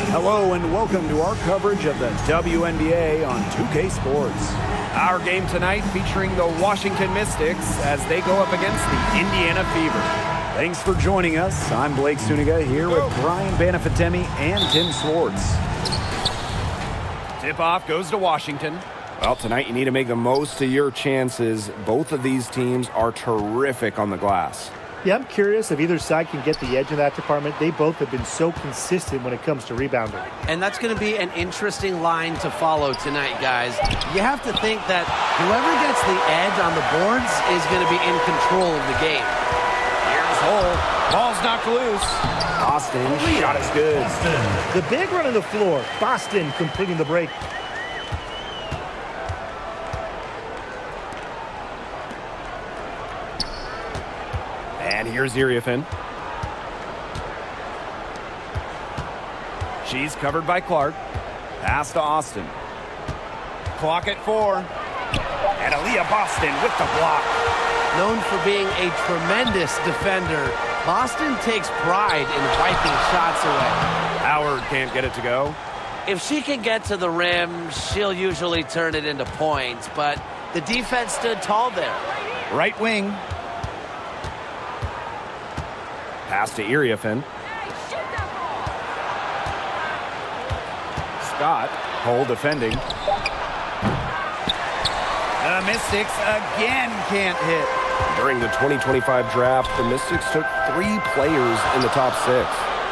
Hello and welcome to our coverage of the WNBA on 2K Sports. Our game tonight featuring the Washington Mystics as they go up against the Indiana Fever. Thanks for joining us. I'm Blake Suniga here with Brian Banafitemi and Tim Swartz. Tip-off goes to Washington. Well, tonight you need to make the most of your chances. Both of these teams are terrific on the glass. Yeah, I'm curious if either side can get the edge in that department. They both have been so consistent when it comes to rebounding. And that's going to be an interesting line to follow tonight, guys. You have to think that whoever gets the edge on the boards is going to be in control of the game. Here's Hull. Ball's knocked loose. Boston, shot is good. The big run on the floor. Boston completing the break. And here's Iriafin. She's covered by Clark. Pass to Austin. Clock at 4. And Aaliyah Boston with the block. Known for being a tremendous defender, Boston takes pride in wiping shots away. Howard can't get it to go. If she can get to the rim, she'll usually turn it into points, but the defense stood tall there. Right wing. Pass to Iriafin. Scott, Hull defending. The Mystics again can't hit. During the 2025 draft, the Mystics took 3 players in the top 6.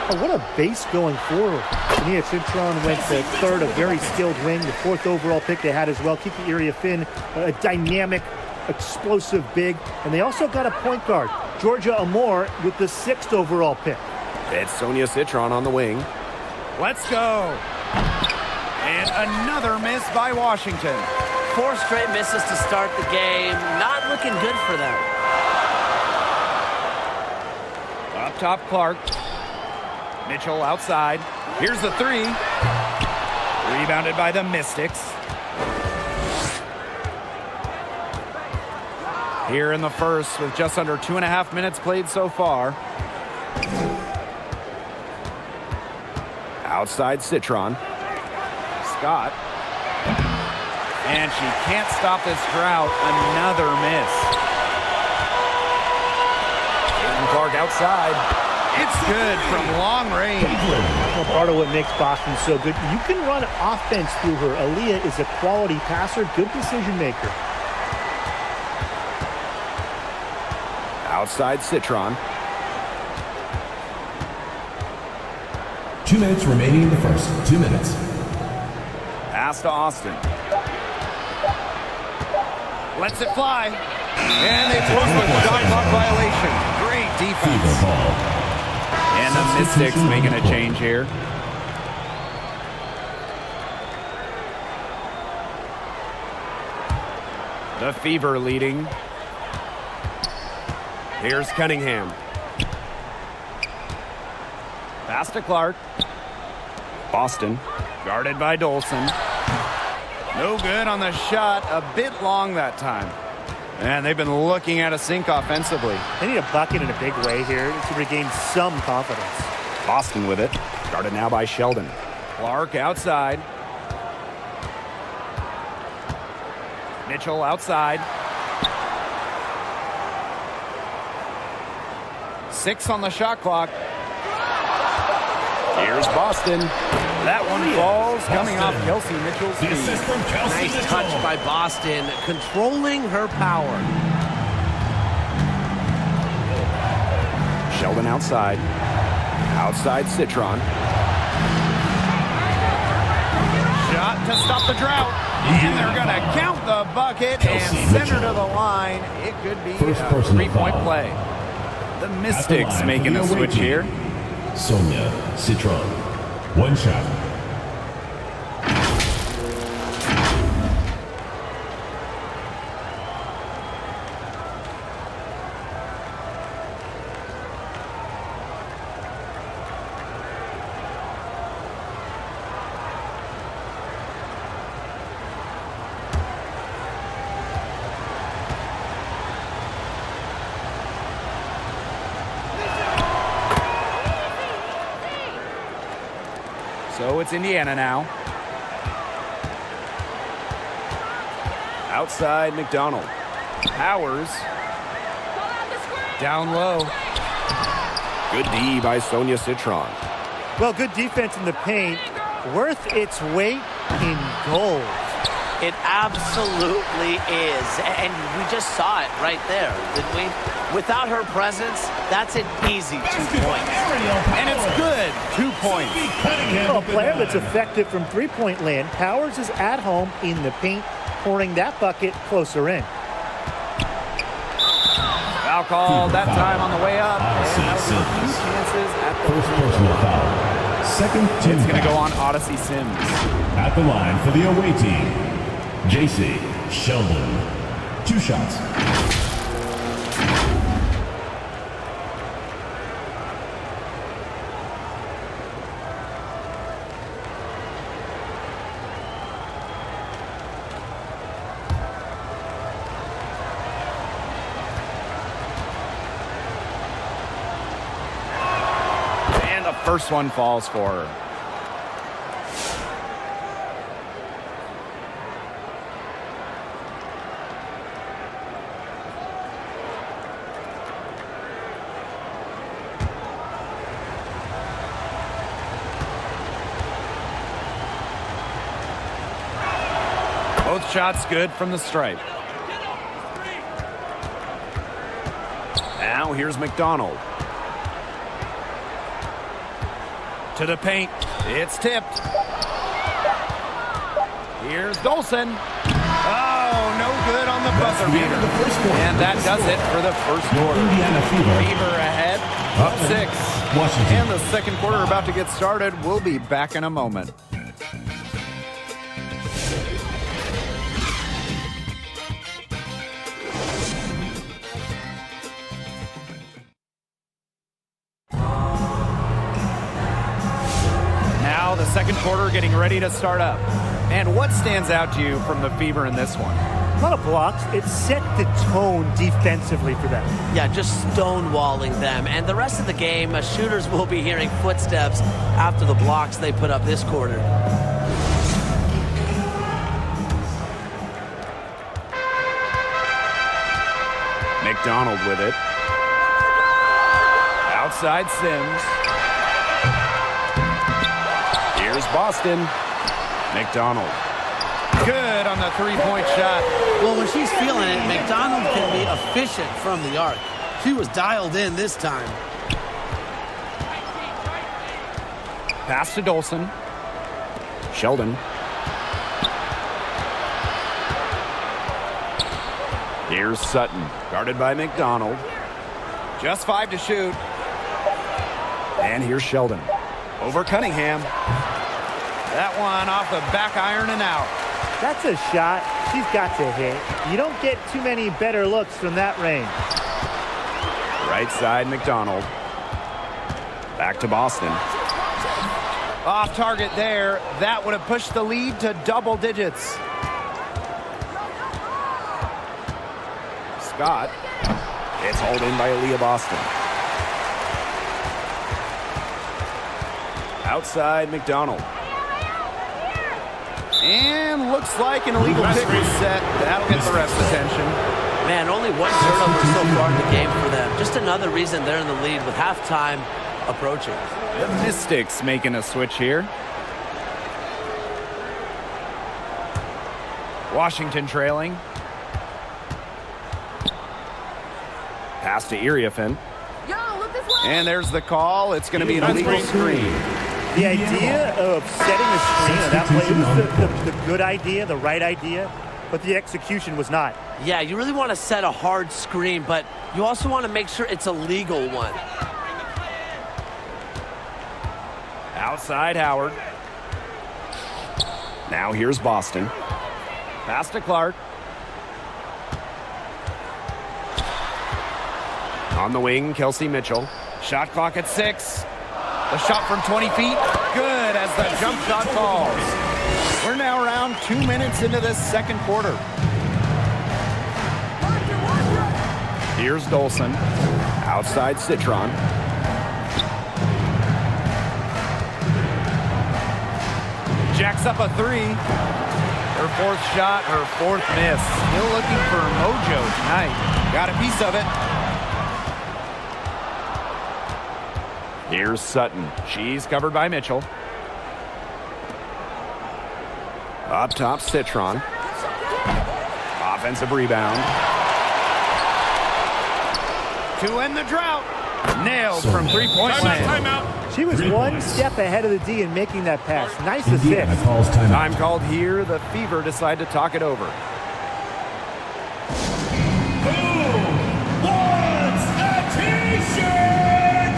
Oh, what a base going forward. Nia Citron went to third, a very skilled wing, the 4th overall pick they had as well. Keep the Iriafin, a dynamic, explosive big. And they also got a point guard, Georgia Amore, with the 6th overall pick. It's Sonia Citron on the wing. Let's go. And another miss by Washington. 4 straight misses to start the game. Not looking good for them. Up top, Clark. Mitchell outside. Here's the 3. Rebounded by the Mystics. Here in the first with just under 2.5 minutes played so far. Outside Citron. Scott. And she can't stop this drought. Another miss. Caitlin Clark outside. It's good from long range. Well, part of what makes Boston so good, you can run offense through her. Aaliyah is a quality passer, good decision maker. Outside Citron. 2 minutes remaining in the first. 2 minutes. Pass to Austin. Lets it fly. And they force a shot clock violation. Great defense. And the Mystics making a change here. The Fever leading. Here's Cunningham. Pass to Clark. Boston. Guarded by Dolson. No good on the shot. A bit long that time. And they've been looking at a sink offensively. They need a bucket in a big way here to regain some confidence. Boston with it. Guarded now by Sheldon. Clark outside. Mitchell outside. 6 on the shot clock. Here's Boston. That one falls, coming off Kelsey Mitchell's feet. Nice touch by Boston, controlling her power. Sheldon outside. Outside Citron. Shot to stop the drought. And they're going to count the bucket and send her to the line. It could be a 3-point play. The Mystics making a switch here. Sonia Citron. 1 shot. So it's Indiana now. Outside McDonald. Powers. Down low. Good D by Sonia Citron. Well, good defense in the paint. Worth its weight in gold. It absolutely is. And we just saw it right there, didn't we? Without her presence, that's an easy 2 points. And it's good. 2 points. Well, a player that's effective from three-point land. Powers is at home in the paint, pouring that bucket closer in. Foul call that time on the way up. Odyssey And that was Sims. 2 chances at the First personal foul. Second team It's going to go foul. on Odyssey Sims. At the line for the away team, JC Sheldon. 2 shots. And the first one falls for her. Both shots good from the stripe. Now here's McDonald. To the paint. It's tipped. Here's Dolson. Oh, no good on the buzzer beater. And that does it for the first quarter. Indiana Fever. Fever ahead, up 6. Washington. And the second quarter about to get started. We'll be back in a moment. Now the second quarter getting ready to start up. And what stands out to you from the Fever in this one? A lot of blocks. It set the tone defensively for them. Yeah, just stonewalling them. And the rest of the game, shooters will be hearing footsteps after the blocks they put up this quarter. McDonald with it. Outside Sims. Here's Boston. McDonald. Good on the three-point shot. Well, when she's feeling it, McDonald can be efficient from the arc. She was dialed in this time. Pass to Dolson. Sheldon. Here's Sutton. Guarded by McDonald. Just 5 to shoot. And here's Sheldon. Over Cunningham. That one off the back iron and out. That's a shot she's got to hit. You don't get too many better looks from that range. Right side McDonald. Back to Boston. Off target there. That would have pushed the lead to double digits. Scott. It's hauled in by Aaliyah Boston. Outside McDonald. And looks like an illegal pick is set. That'll get the ref's attention. Man, only one turnover so far in the game for them. Just another reason they're in the lead with halftime approaching. The Mystics making a switch here. Washington trailing. Pass to Iriafen. And there's the call. It's going to be an illegal screen. The idea of setting a screen on that play was the good idea, the right idea, but the execution was not. Yeah, you really want to set a hard screen, but you also want to make sure it's a legal one. Outside Howard. Now here's Boston. Pass to Clark. On the wing, Kelsey Mitchell. Shot clock at 6. The shot from 20 feet. Good as the jump shot falls. We're now around 2 minutes into this second quarter. Here's Dolson. Outside, Citron. Jacks up a three. Her fourth shot, her fourth miss. Still looking for mojo tonight. Got a piece of it. Here's Sutton. She's covered by Mitchell. Up top, Citron. Offensive rebound. To end the drought. Nailed from three-point land. She was one step ahead of the D in making that pass. Nice Indiana assist. calls timeout. Time called here. The Fever decide to talk it over. Who wants a t-shirt?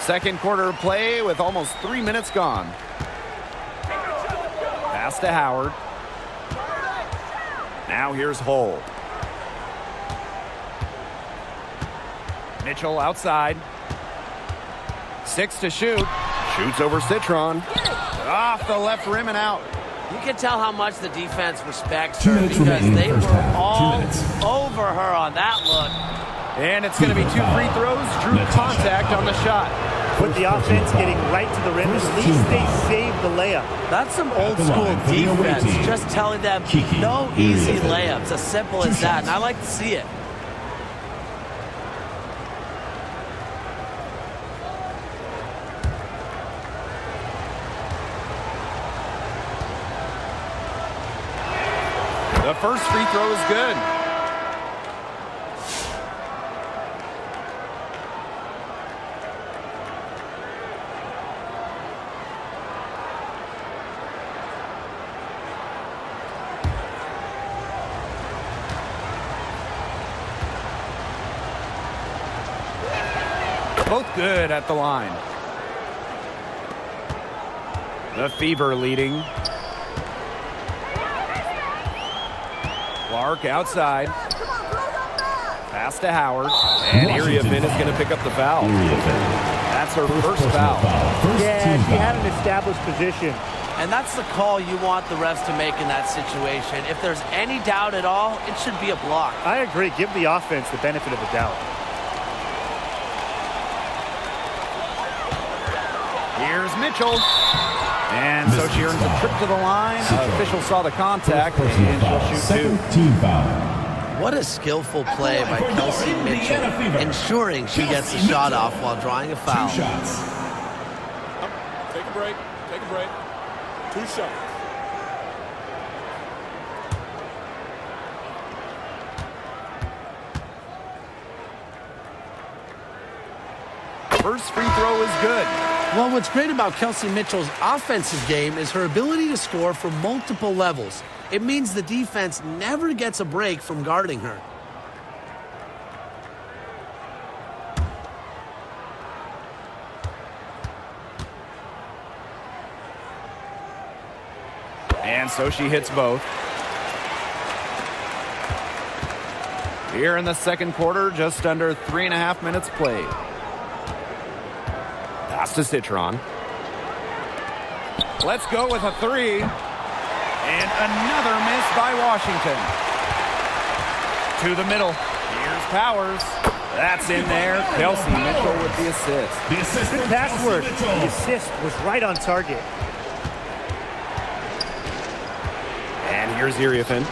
Second quarter play with almost 3 minutes gone. Pass to Howard. Now here's Hull. Mitchell outside. 6 to shoot. Shoots over Citron. Off the left rim and out. You can tell how much the defense respects 2 her minutes because remaining they in were the first half. 2 all minutes. over her on that look. And it's going to be 2 free throws. Drew Natasha contact on the shot. With the offense getting right to the rim, First at least team they foul. saved the layup. That's some At old the school line for the away defense. team. Just telling them Kiki, no here easy is it. layups. As simple as that. And I like to see it. The first free throw is good. Both good at the line. The Fever leading. Clark outside. Pass to Howard. And Iriafin is going to pick up the foul. That's her first foul. First Yeah, team she had foul. an established position. And that's the call you want the refs to make in that situation. If there's any doubt at all, it should be a block. I agree. Give the offense the benefit of the doubt. Here's Mitchell. And so she earns a trip to the line. Official saw the contact, Personal and foul. she'll shoot Second 2. team foul. What a skillful play by For Kelsey your Mitchell, Indiana Fever. ensuring she gets the Kelsey shot Mitchell. off while drawing a foul. 2 shots. Take a break. Take a break. 2 shots. First free throw is good. Well, what's great about Kelsey Mitchell's offensive game is her ability to score from multiple levels. It means the defense never gets a break from guarding her. And so she hits both. Here in the second quarter, just under 3.5 minutes played. Pass to Citron. Let's go with a 3. And another miss by Washington. To the middle. Here's Powers. That's in there. Kelsey Mitchell with the assist. The assist Good from pass Kelsey work. Mitchell. The assist was right on target. And here's Iriafin.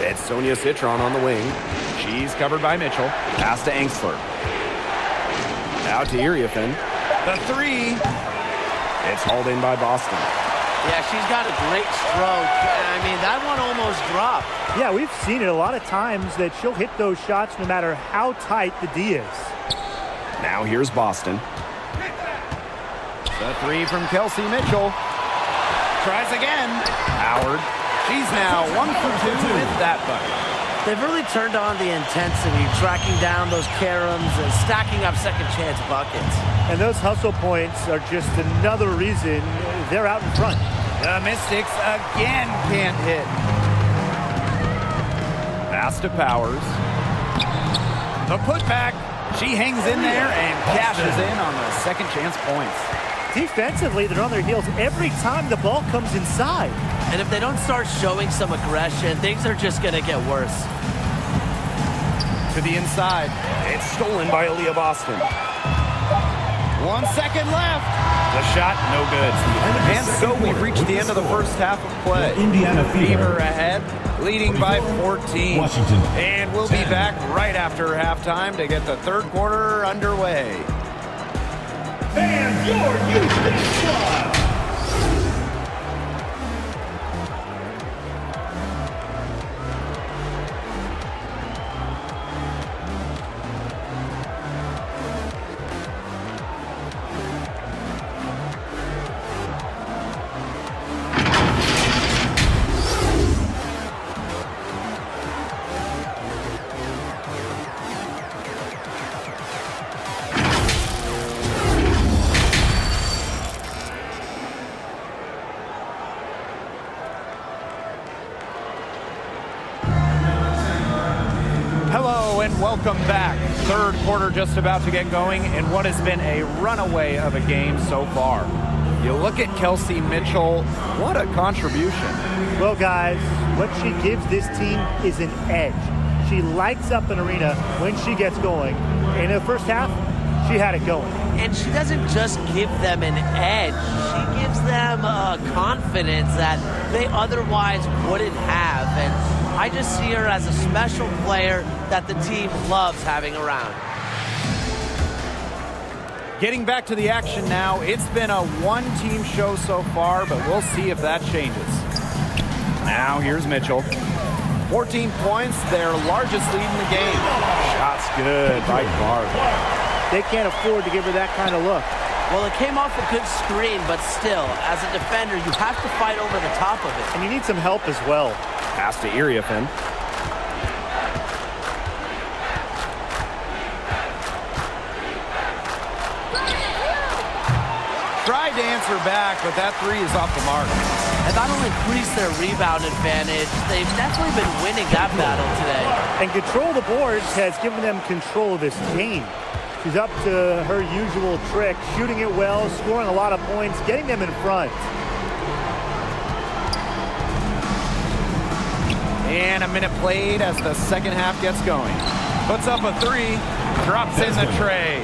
It's Sonia Citron on the wing. She's covered by Mitchell. Pass to Engsler. Out to Iriafen. The three. It's hauled in by Boston. Yeah, she's got a great stroke. I mean, that one almost dropped. Yeah, we've seen it a lot of times that she'll hit those shots no matter how tight the D is. Now here's Boston. The three from Kelsey Mitchell. Tries again. Howard. She's now 1 for 2 with that bucket. They've really turned on the intensity, tracking down those caroms and stacking up second chance buckets. And those hustle points are just another reason they're out in front. The Mystics again can't hit. Pass to Powers. The putback. She hangs in there and cashes in on the second chance points. Defensively, they're on their heels every time the ball comes inside. And if they don't start showing some aggression, things are just going to get worse. To the inside. It's stolen by Aaliyah Boston. 1 second left. The shot, no good. And so we've reached the end of the first half of play. Indiana Fever ahead, leading by 14. Washington. And we'll be back right after halftime to get the third quarter underway. and your Houston Squad. And welcome back. Third quarter just about to get going in what has been a runaway of a game so far. You look at Kelsey Mitchell, what a contribution. Well, guys, what she gives this team is an edge. She lights up an arena when she gets going. In the first half, she had it going. And she doesn't just give them an edge. She gives them confidence that they otherwise wouldn't have. And I just see her as a special player that the team loves having around. Getting back to the action now, it's been a one-team show so far, but we'll see if that changes. Now here's Mitchell. 14 points, their largest lead in the game. Shots good by Clark. They can't afford to give her that kind of look. Well, it came off a good screen, but still, as a defender, you have to fight over the top of it. And you need some help as well. Pass to Iriafen. Tried to answer back, but that three is off the mark. And that'll increase their rebound advantage. They've definitely been winning that battle today. And control the boards has given them control of this game. She's up to her usual trick, shooting it well, scoring a lot of points, getting them in front. And a minute played as the second half gets going. Puts up a three, drops in the tray.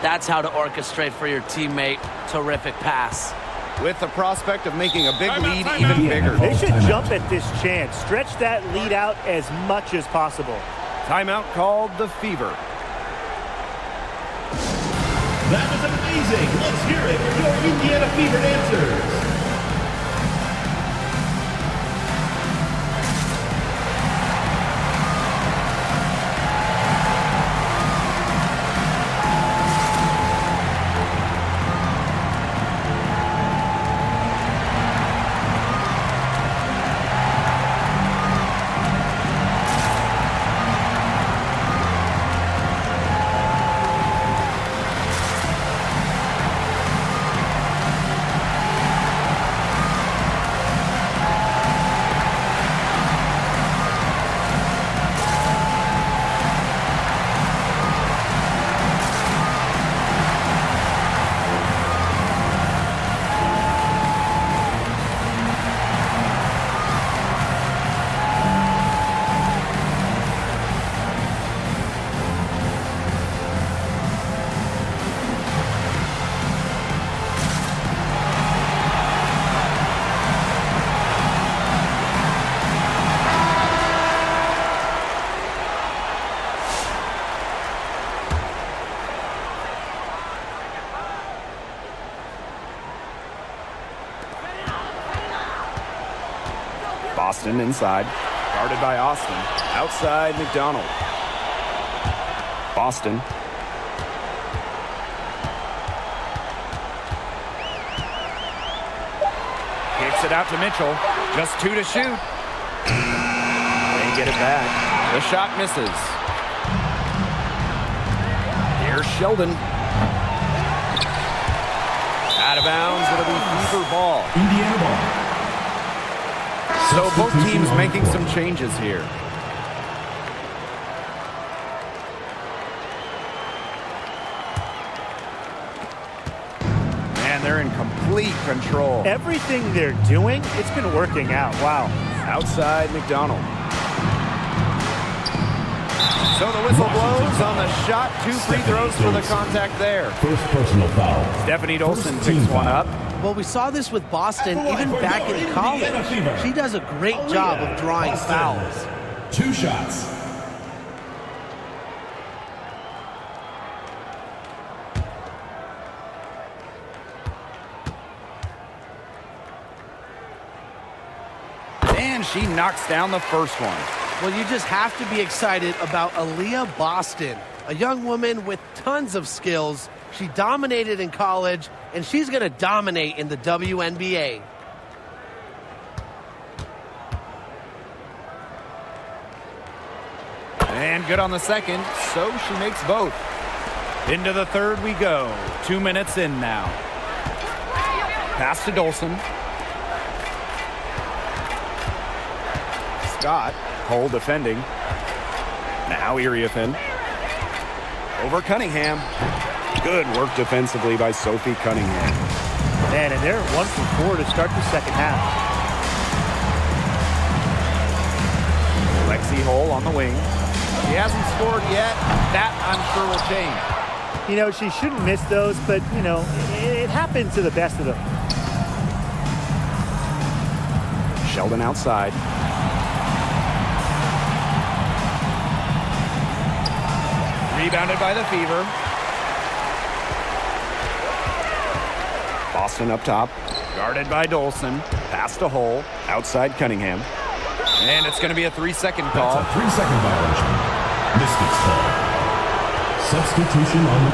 That's how to orchestrate for your teammate. Terrific pass. With the prospect of making a big lead even bigger. They should jump at this chance. Stretch that lead out as much as possible. Timeout called the Fever. That was amazing. Let's hear it for your Indiana Fever dancers. Boston inside. Guarded by Austin. Outside, McDonald. Boston. Kicks it out to Mitchell. Just 2 to shoot. They get it back. The shot misses. Here's Sheldon. Out of bounds. It'll be Fever ball. Indiana ball. So both Substitution teams on the making court. some changes here. And they're in complete control. Everything they're doing, it's been working out. Wow. Outside McDonald. So the whistle blows on the shot. 2 free throws for the contact there. First personal foul. Stephanie Dolson First team picks one foul. up. Well, we saw this with Boston even back in college. She does a great job of drawing fouls. 2 shots. And she knocks down the first one. Well, you just have to be excited about Aaliyah Boston, a young woman with tons of skills. She dominated in college, and she's going to dominate in the WNBA. And good on the second, so she makes both. Into the third we go. 2 minutes in now. Pass to Dolson. Scott, Cole defending. Now Iriafen. Over Cunningham. Good work defensively by Sophie Cunningham. Man, and they're 1 for 4 to start the second half. Lexi Hole on the wing. She hasn't scored yet. That, I'm sure, will change. You know, she shouldn't miss those, but, you know, it happens to the best of them. Sheldon outside. Rebounded by the Fever. Boston up top. Guarded by Dolson. Pass to Hole. Outside Cunningham. And it's going to be a 3-second call. That's a 3-second violation. Mystics call. Substitution on the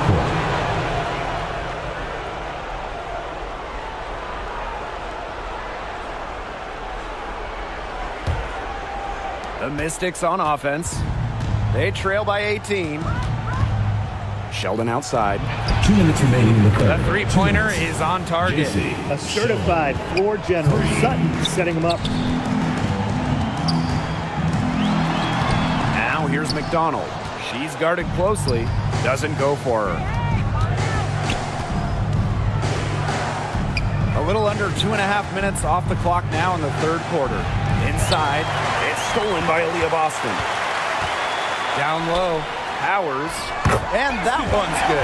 court. The Mystics on offense. They trail by 18. Sheldon outside. 2 minutes remaining in the third. The three-pointer is on target. JC. A certified floor general. Sutton setting him up. Now here's McDonald. She's guarded closely. Doesn't go for her. A little under 2.5 minutes off the clock now in the third quarter. Inside. It's stolen by Aaliyah Boston. Down low. Powers. And that one's good.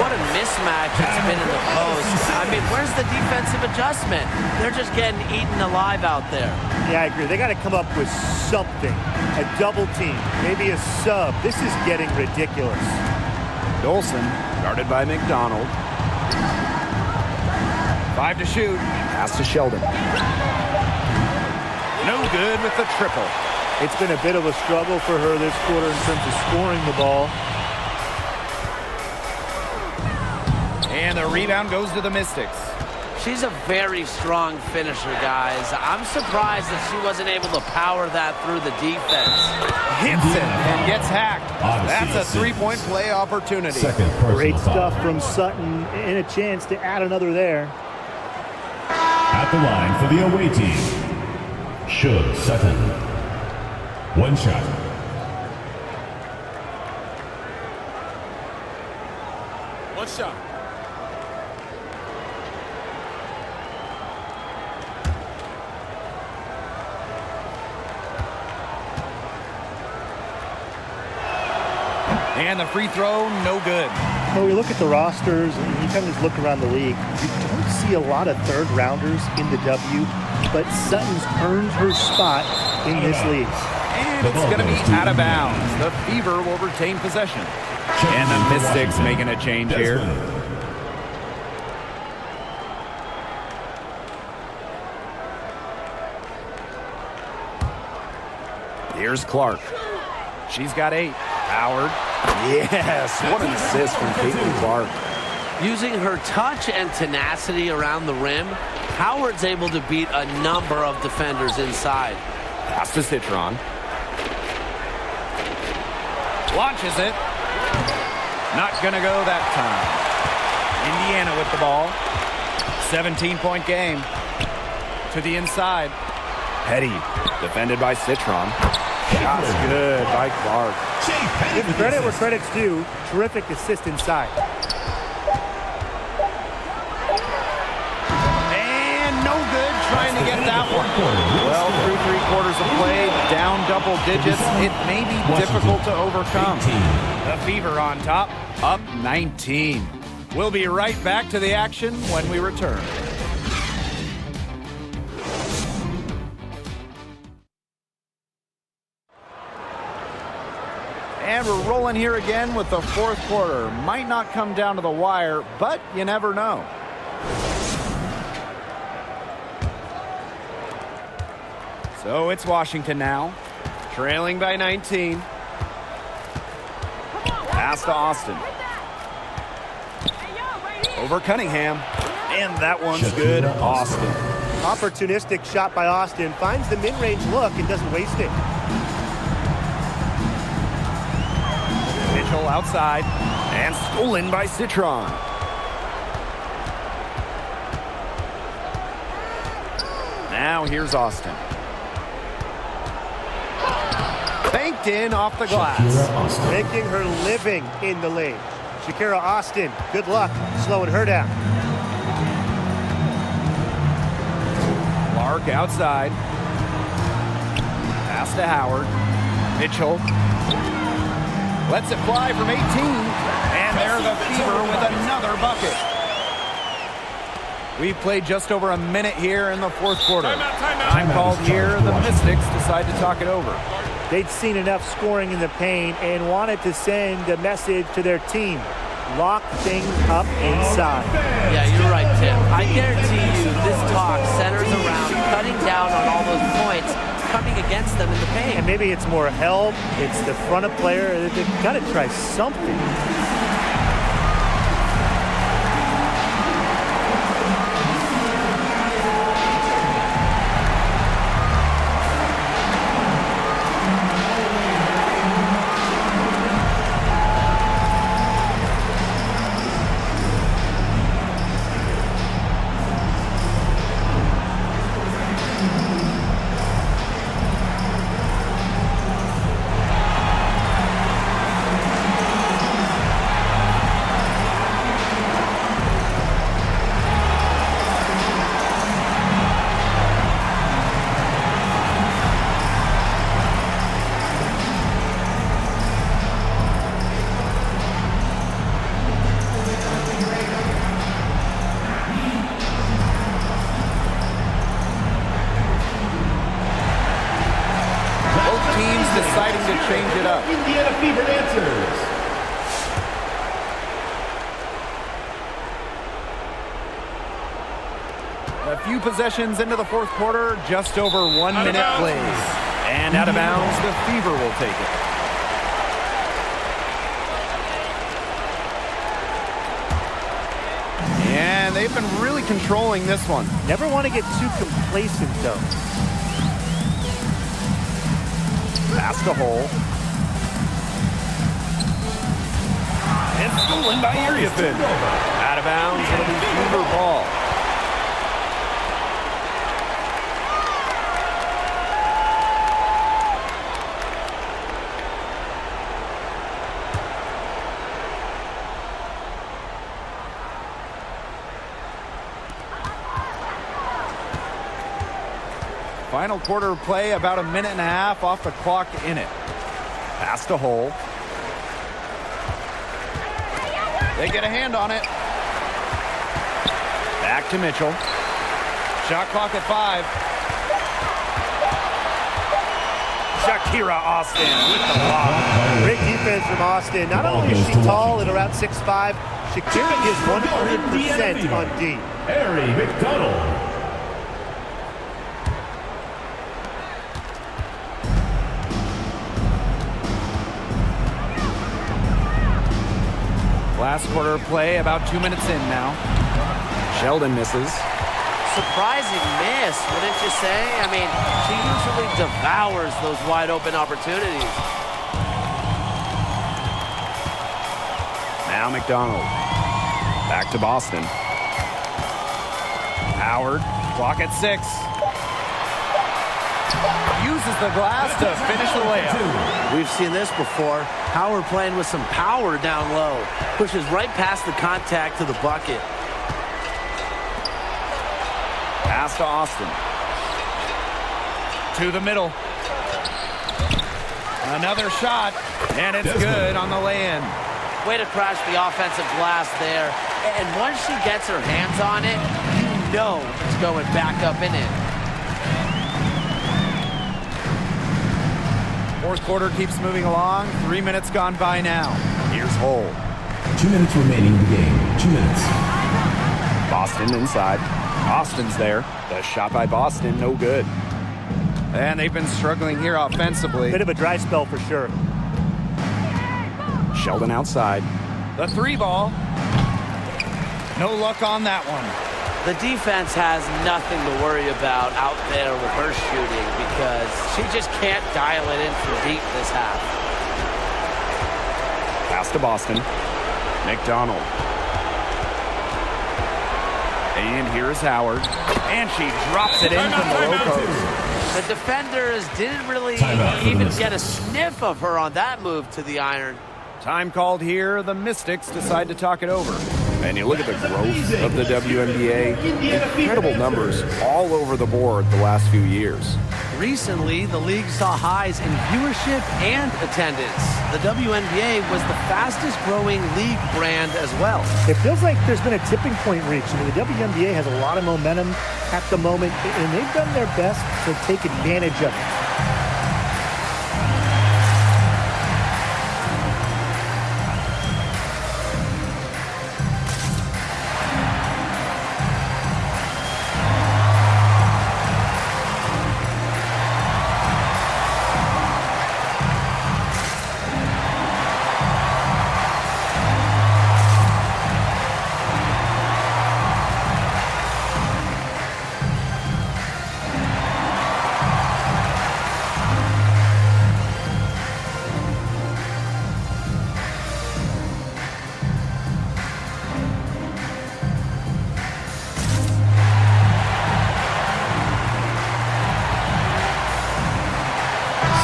What a mismatch it's been in the post. I mean, where's the defensive adjustment? They're just getting eaten alive out there. Yeah, I agree. They got to come up with something. A double team, maybe a sub. This is getting ridiculous. Dolson, guarded by McDonald. 5 to shoot. Pass to Sheldon. No good with the triple. It's been a bit of a struggle for her this quarter in terms of scoring the ball. And the rebound goes to the Mystics. She's a very strong finisher, guys. I'm surprised that she wasn't able to power that through the defense. Hits it and gets hacked. Odyssey That's a 3-point play opportunity. Second personal Great foul. stuff from Sutton and a chance to add another there. At the line for the away team. Should Sutton. 1 shot. One shot. And the free throw, no good. When we look at the rosters and you kind of just look around the league, you don't see a lot of third rounders in the W, but Sutton's earned her spot in this league. And it's going to be out of bounds. The Fever will retain possession. And the Mystics making a change here. Here's Clark. She's got 8. Howard. Yes, what an assist from Caitlin Clark. Using her touch and tenacity around the rim, Howard's able to beat a number of defenders inside. Pass to Citron. Launches it. Not going to go that time. Indiana with the ball. 17-point game. To the inside. Petty. Defended by Citron. Shots good by Clark. Give credit where credit's due. Terrific assist inside. And no good trying to get that one. Well, through 3/4 of play, down double digits. It may be difficult to overcome. The Fever on top, up 19. We'll be right back to the action when we return. And we're rolling here again with the 4th quarter. Might not come down to the wire, but you never know. So it's Washington now, trailing by 19. Pass to Austin. Over Cunningham. And that one's good. Austin. Opportunistic shot by Austin. Finds the mid-range look and doesn't waste it. Mitchell outside. And stolen by Citron. Now here's Austin. Banked in off the glass. Making her living in the lane. Shakira Austin, good luck slowing her down. Clark outside. Pass to Howard. Mitchell. Lets it fly from 18. And there the Fever with another bucket. We've played just over a minute here in the 4th quarter. Time called here. The Mystics decide to talk it over. They'd seen enough scoring in the paint and wanted to send a message to their team. Lock things up inside. Yeah, you're right, Tim. I guarantee you this talk centers around cutting down on all those points coming against them in the paint. And maybe it's more help. It's the front of player. They've got to try something. Deciding to change it up. Indiana Fever answers. A few possessions into the 4th quarter, just over 1 minute plays. And out of bounds, the Fever will take it. And they've been really controlling this one. Never want to get too complacent, though. Pass to Hole. And stolen by Iriafin. Out of bounds, it'll be Fever ball. Final quarter of play, about a minute and a half off the clock in it. Pass to Hole. They get a hand on it. Back to Mitchell. Shot clock at 5. Shakira Austin with the block. Great defense from Austin. Not only is she tall at around 6'5", Shakira is 100% on D. Harry McDonald. Last quarter of play, about 2 minutes in now. Sheldon misses. Surprising miss, wouldn't you say? I mean, she usually devours those wide open opportunities. Now McDonald. Back to Boston. Howard, clock at 6. Uses the glass to finish the layup. We've seen this before. Howard playing with some power down low. Pushes right past the contact to the bucket. Pass to Austin. To the middle. Another shot, and it's good on the lay-in. Way to crash the offensive glass there. And once she gets her hands on it, you know it's going back up and in. Fourth quarter keeps moving along. 3 minutes gone by now. Here's Hull. 2 minutes remaining in the game. 2 minutes. Boston inside. Austin's there. The shot by Boston, no good. And they've been struggling here offensively. Bit of a dry spell for sure. Sheldon outside. The 3 ball. No luck on that one. The defense has nothing to worry about out there with her shooting because she just can't dial it in from deep this half. Pass to Boston. McDonald. And here's Howard. And she drops it in from the low post. The defenders didn't really even get a sniff of her on that move to the iron. Time called here. The Mystics decide to talk it over. And you look at the growth of the WNBA. Incredible numbers all over the board the last few years. Recently, the league saw highs in viewership and attendance. The WNBA was the fastest growing league brand as well. It feels like there's been a tipping point reached. I mean, the WNBA has a lot of momentum at the moment, and they've done their best to take advantage of it.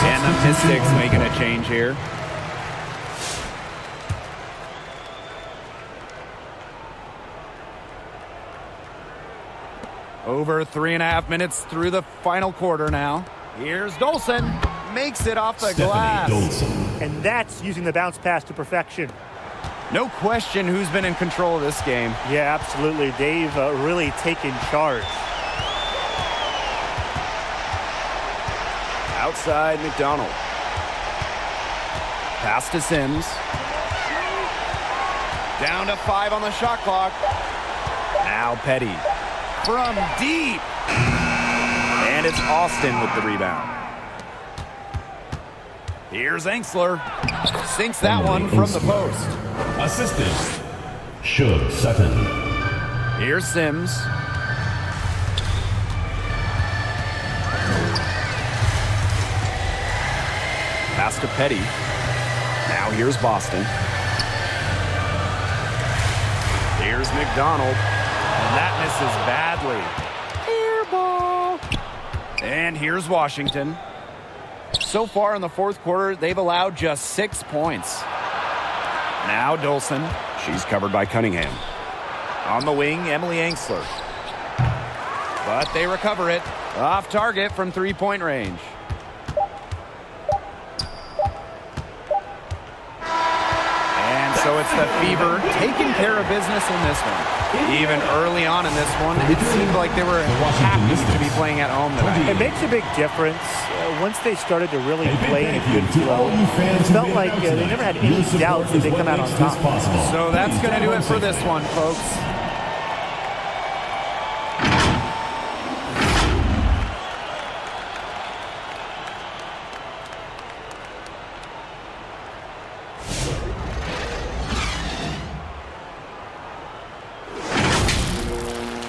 And the Mystics making a change here. Over 3.5 minutes through the final quarter now. Here's Dolson. Makes it off the glass. And that's using the bounce pass to perfection. No question who's been in control of this game. Yeah, absolutely. They've really taken charge. Outside McDonald. Pass to Sims. Down to 5 on the shot clock. Now Petty. From deep. And it's Austin with the rebound. Here's Engsler. Sinks that one from the post. Assistant, Shug Sutton. Here's Sims. Pass to Petty. Now here's Boston. Here's McDonald. And that misses badly. Air ball. And here's Washington. So far in the fourth quarter, they've allowed just 6 points. Now Dolson. She's covered by Cunningham. On the wing, Emily Engsler. But they recover it. Off target from three-point range. So it's the Fever taking care of business in this one. Even early on in this one, it seemed like they were happy to be playing at home tonight. It makes a big difference once they started to really play in a good flow. It felt like they never had any doubts that they come out on top. So that's going to do it for this one, folks.